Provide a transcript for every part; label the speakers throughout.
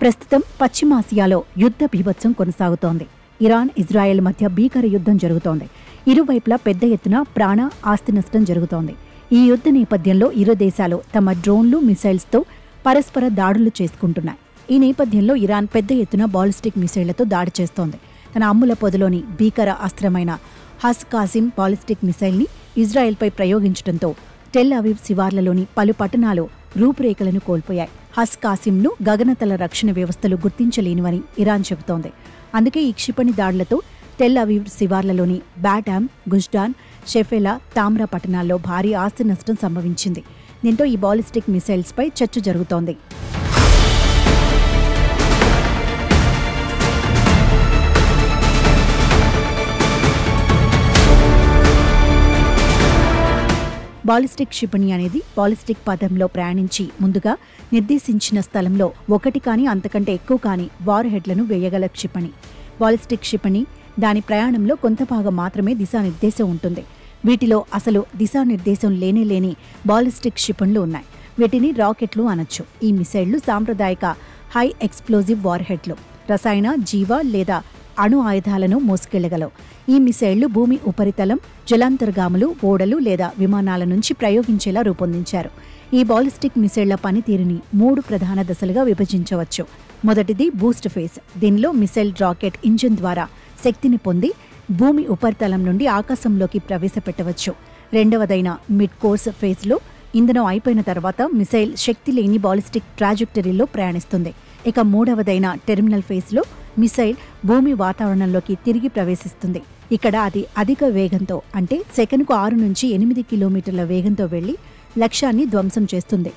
Speaker 1: ప్రస్తుతం పశ్చిమాసియాలో యుద్ధ బీభత్సం కొనసాగుతోంది. ఇరాన్, ఇజ్రాయెల్ మధ్య భీకర యుద్ధం జరుగుతోంది. ఇరువైపులా పెద్ద ఎత్తున ప్రాణ, ఆస్తి నష్టం జరుగుతోంది. ఈ యుద్ధ నేపథ్యంలో ఇరు దేశాలు తమ డ్రోన్లు, మిసైల్స్తో పరస్పర దాడులు చేసుకుంటున్నాయి. ఈ నేపథ్యంలో ఇరాన్ పెద్ద ఎత్తున బాలిస్టిక్ మిసైళ్లతో దాడి చేస్తోంది. తన అమ్ముల పొదలోని భీకర అస్త్రమైన హస్ కాసిం బాలిస్టిక్ మిసైల్ని ఇజ్రాయెల్పై ప్రయోగించడంతో టెల్ అవీవ్ శివార్లలోని పలు పట్టణాలు రూపురేఖలను కోల్పోయాయి. హస్ కాసింను గగనతల రక్షణ వ్యవస్థలు గుర్తించలేనివని ఇరాన్ చెబుతోంది. అందుకే ఈ క్షిపణి దాడులతో టెల్ అవీవ్ శివార్లలోని బాటామ్, గుజ్డాన్, షెఫెలా, తామ్రా పట్టణాల్లో భారీ ఆస్తి నష్టం సంభవించింది. దీంతో ఈ బాలిస్టిక్ మిసైల్స్పై చర్చ జరుగుతోంది. బాలిస్టిక్ క్షిపణి అనేది బాలిస్టిక్ పథంలో ప్రయాణించి ముందుగా నిర్దేశించిన స్థలంలో ఒకటి కానీ అంతకంటే ఎక్కువ కానీ వార్ హెడ్లను వేయగల క్షిపణి. బాలిస్టిక్ క్షిపణి దాని ప్రయాణంలో కొంత భాగం మాత్రమే దిశానిర్దేశం ఉంటుంది. వీటిలో అసలు దిశానిర్దేశం లేని బాలిస్టిక్ క్షిపణులు ఉన్నాయి. వీటిని రాకెట్లు అనొచ్చు. ఈ మిసైళ్లు సాంప్రదాయిక హై ఎక్స్ప్లోజివ్ వార్ హెడ్లు, రసాయన, జీవ లేదా అణు ఆయుధాలను మోసుకెళ్లగలవు. ఈ మిసైళ్లు భూమి ఉపరితలం, జలాంతర్గాములు, ఓడలు లేదా విమానాల నుంచి ప్రయోగించేలా రూపొందించారు. ఈ బాలిస్టిక్ మిసైళ్ల పనితీరుని 3 ప్రధాన దశలుగా విభజించవచ్చు. మొదటిది బూస్ట్ ఫేజ్. దీనిలో మిసైల్ రాకెట్ ఇంజిన్ ద్వారా శక్తిని పొంది భూమి ఉపరితలం నుండి ఆకాశంలోకి ప్రవేశపెట్టవచ్చు. రెండవదైన మిడ్ కోర్స్ ఫేజ్లో ఇంధనం అయిపోయిన తర్వాత మిసైల్ శక్తి లేని బాలిస్టిక్ ట్రాజెక్టరీలో ప్రయాణిస్తుంది. ఇక మూడవదైన టెర్మినల్ ఫేజ్లో మిసైల్ భూమి వాతావరణంలోకి తిరిగి ప్రవేశిస్తుంది. ఇక్కడ అది అధిక వేగంతో, అంటే సెకనుకు 6 నుంచి 8 కిలోమీటర్ల వేగంతో వెళ్లి లక్ష్యాన్ని ధ్వంసం చేస్తుంది.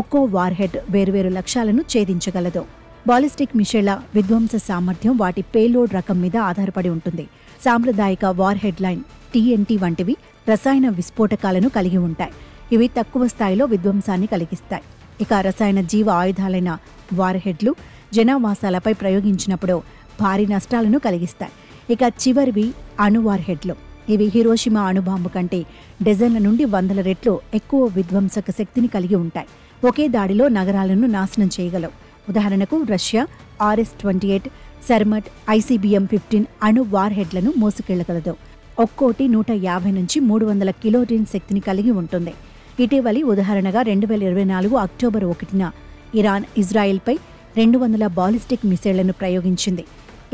Speaker 1: ఒక్కో వార్ హెడ్ వేర్వేరు లక్ష్యాలను ఛేదించగలదు. బాలిస్టిక్ మిసైళ్ల విధ్వంస సామర్థ్యం వాటి పేలోడ్ రకం మీద ఆధారపడి ఉంటుంది. సాంప్రదాయిక వార్ హెడ్ లైన్ TNT వంటివి రసాయన విస్ఫోటకాలను కలిగి ఉంటాయి. ఇవి తక్కువ స్థాయిలో విధ్వంసాన్ని కలిగిస్తాయి. ఇక రసాయన జీవ ఆయుధాలైన వార్ హెడ్లు జనావాసాలపై ప్రయోగించినప్పుడు భారీ నష్టాలను కలిగిస్తాయి. ఇక చివరివి అణు వార్ హెడ్లు. ఇవి హిరోషిమా అణుబాంబు కంటే డజన్ల నుండి 100 రెట్లు ఎక్కువ విధ్వంసక శక్తిని కలిగి ఉంటాయి. ఒకే దాడిలో నగరాలను నాశనం చేయగలవు. ఉదాహరణకు రష్యా RS-28 సర్మట్ ICBM-15 అణు వార్ హెడ్లను మోసుకెళ్లగలదు. ఒక్కోటి 150 నుంచి 300 కిలోటన్ శక్తిని కలిగి ఉంటుంది. ఇటీవలి ఉదాహరణగా 2024 అక్టోబర్ 1న ఇరాన్ ఇజ్రాయెల్పై 200 బాలిస్టిక్ మిసైళ్లను ప్రయోగించింది.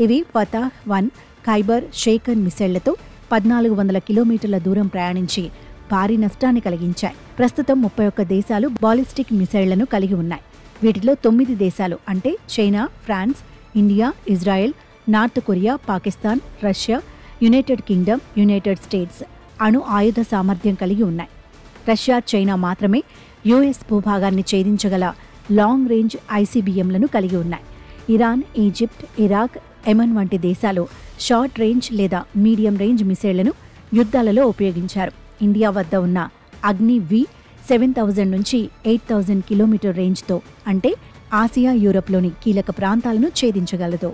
Speaker 1: ఇవి ఫతాహ్-1 ఖైబర్ షేకన్ మిసైళ్లతో 1400 కిలోమీటర్ల దూరం ప్రయాణించి భారీ నష్టాన్ని కలిగించాయి. ప్రస్తుతం 31 దేశాలు బాలిస్టిక్ మిసైళ్లను కలిగి ఉన్నాయి. వీటిలో 9 దేశాలు అంటే China, France, India, Israel, North Korea, Pakistan, Russia, United Kingdom, United States అణు ఆయుధ సామర్థ్యం కలిగి ఉన్నాయి. రష్యా, చైనా మాత్రమే US భూభాగాన్ని ఛేదించగల లాంగ్ రేంజ్ ICBMలను కలిగి ఉన్నాయి. ఇరాన్, ఈజిప్ట్, ఇరాక్, యెమెన్ వంటి దేశాలు షార్ట్ రేంజ్ లేదా మీడియం రేంజ్ మిసైళ్లను యుద్ధాలలో ఉపయోగించారు. ఇండియా వద్ద ఉన్న అగ్ని-V 7000 నుంచి 8000 కిలోమీటర్ రేంజ్తో, అంటే ఆసియా, యూరప్లోని కీలక ప్రాంతాలను ఛేదించగలదు.